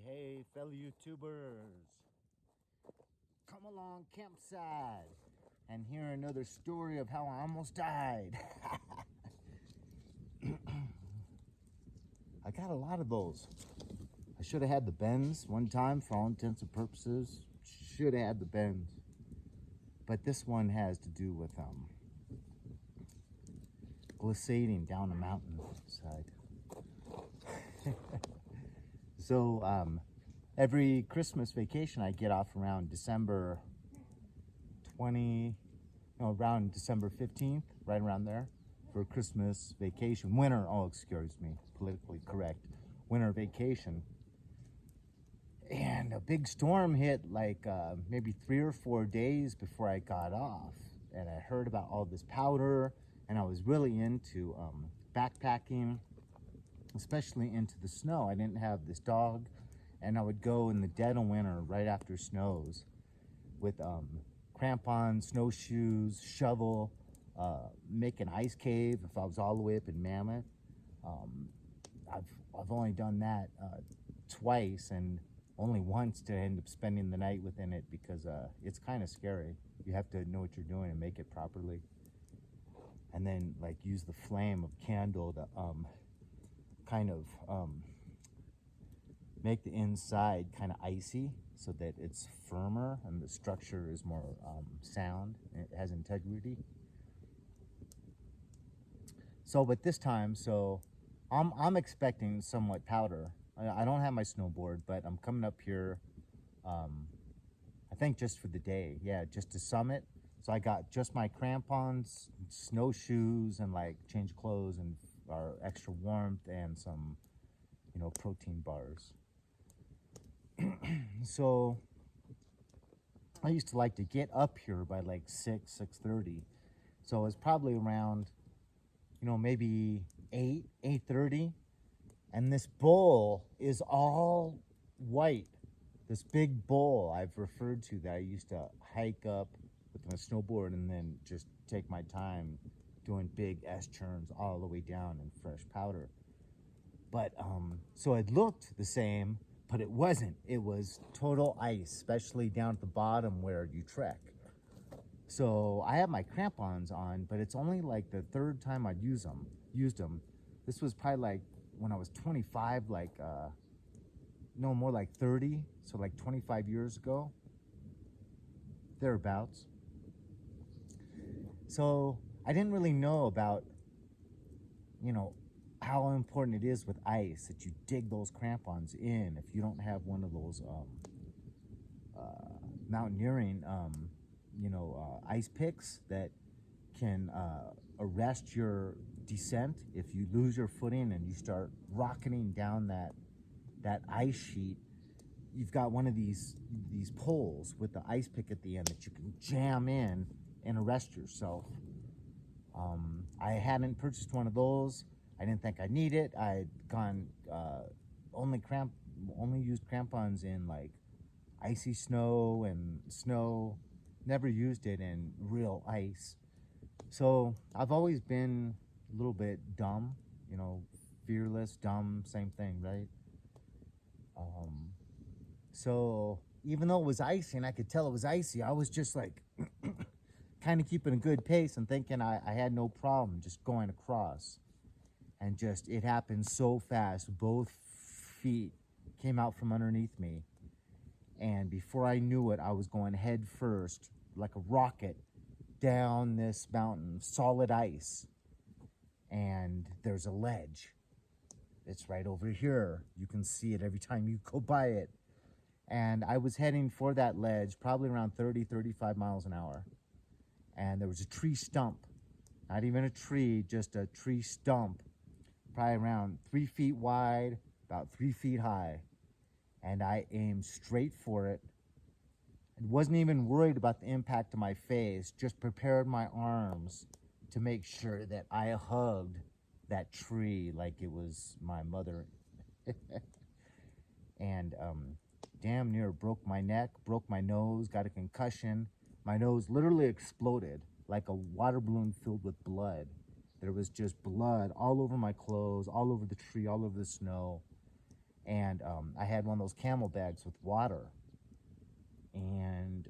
Hey, fellow YouTubers. Come along, campsite, and hear another story of how I almost died. I got a lot of those. I should have had the bends one time for all intents and purposes. Should have had the bends. But this one has to do with glissading down a mountainside. So every Christmas vacation I get off around December 15th, right around there, for Christmas vacation. Excuse me, politically correct. Winter vacation. And a big storm hit like maybe 3 or 4 days before I got off. And I heard about all this powder, and I was really into backpacking, especially into the snow. I didn't have this dog, and I would go in the dead of winter right after snows with crampons, snowshoes, shovel, make an ice cave if I was all the way up in Mammoth. I've only done that twice, and only once to end up spending the night within it, because it's kind of scary. You have to know what you're doing and make it properly, and then like use the flame of candle to kind of make the inside kind of icy so that it's firmer and the structure is more sound and it has integrity. So, but this time, I'm expecting somewhat powder. I don't have my snowboard, but I'm coming up here, I think just for the day. Yeah, just to summit. So I got just my crampons, snowshoes, and like change clothes and our extra warmth and some, protein bars. So I used to like to get up here by like 6:30. So it's probably around, maybe 8:30. And this bowl is all white. This big bowl I've referred to that I used to hike up with my snowboard and then just take my time doing big S-turns all the way down in fresh powder. But so it looked the same, but it wasn't. It was total ice, especially down at the bottom where you trek. So I have my crampons on, but it's only like the third time I'd used them. This was probably like when I was 25, more like 30, so like 25 years ago, thereabouts. So I didn't really know about, how important it is with ice that you dig those crampons in if you don't have one of those mountaineering, ice picks that can arrest your descent if you lose your footing and you start rocketing down that ice sheet. You've got one of these poles with the ice pick at the end that you can jam in and arrest yourself. I hadn't purchased one of those. I didn't think I need it. I'd gone only used crampons in like icy snow and snow. Never used it in real ice. So I've always been a little bit dumb, fearless, dumb, same thing, right? So even though it was icy and I could tell it was icy, I was just like kind of keeping a good pace and thinking I had no problem just going across. And just, it happened so fast. Both feet came out from underneath me. And before I knew it, I was going head first, like a rocket, down this mountain, solid ice. And there's a ledge. It's right over here. You can see it every time you go by it. And I was heading for that ledge, probably around 30, 35 miles an hour. And there was a tree stump. Not even a tree, just a tree stump. Probably around 3 feet wide, about 3 feet high. And I aimed straight for it. I wasn't even worried about the impact to my face, just prepared my arms to make sure that I hugged that tree like it was my mother. And damn near broke my neck, broke my nose, got a concussion. My nose literally exploded like a water balloon filled with blood. There was just blood all over my clothes, all over the tree, all over the snow. And I had one of those camel bags with water. And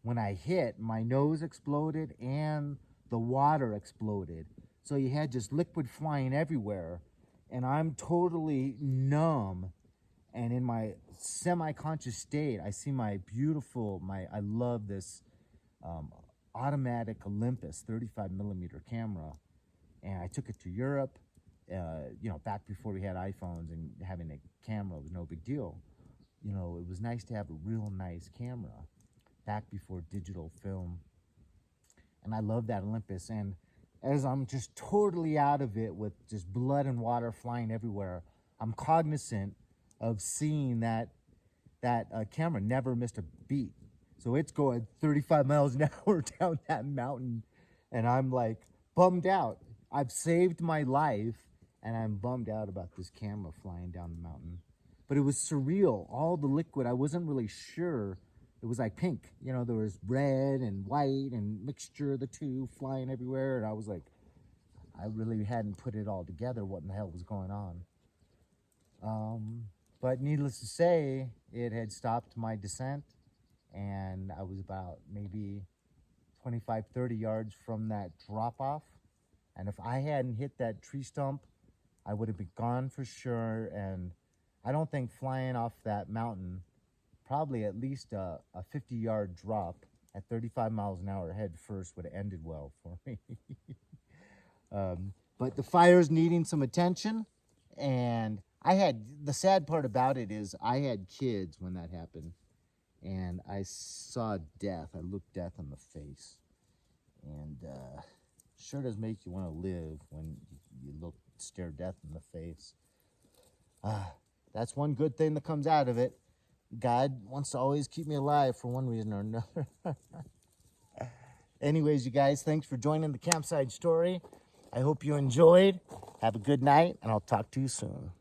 when I hit, my nose exploded and the water exploded. So you had just liquid flying everywhere. And I'm totally numb. And in my semi-conscious state, I see my beautiful, I love this automatic Olympus 35 millimeter camera. And I took it to Europe, back before we had iPhones, and having a camera was no big deal. It was nice to have a real nice camera back before digital film. And I love that Olympus. And as I'm just totally out of it with just blood and water flying everywhere, I'm cognizant of seeing that camera never missed a beat. So it's going 35 miles an hour down that mountain. And I'm like bummed out. I've saved my life, and I'm bummed out about this camera flying down the mountain. But it was surreal. All the liquid, I wasn't really sure. It was like pink. There was red and white and mixture of the two flying everywhere. And I was like, I really hadn't put it all together what in the hell was going on. But needless to say, it had stopped my descent. And I was about maybe 25, 30 yards from that drop-off. And if I hadn't hit that tree stump, I would have been gone for sure. And I don't think flying off that mountain, probably at least a 50-yard drop at 35 miles an hour head first would have ended well for me. But the fire's needing some attention. And the sad part about it is I had kids when that happened. And I saw death. I looked death in the face. And sure does make you want to live when you stare death in the face. That's one good thing that comes out of it. God wants to always keep me alive for one reason or another. Anyways, you guys, thanks for joining the Campside Story. I hope you enjoyed. Have a good night, and I'll talk to you soon.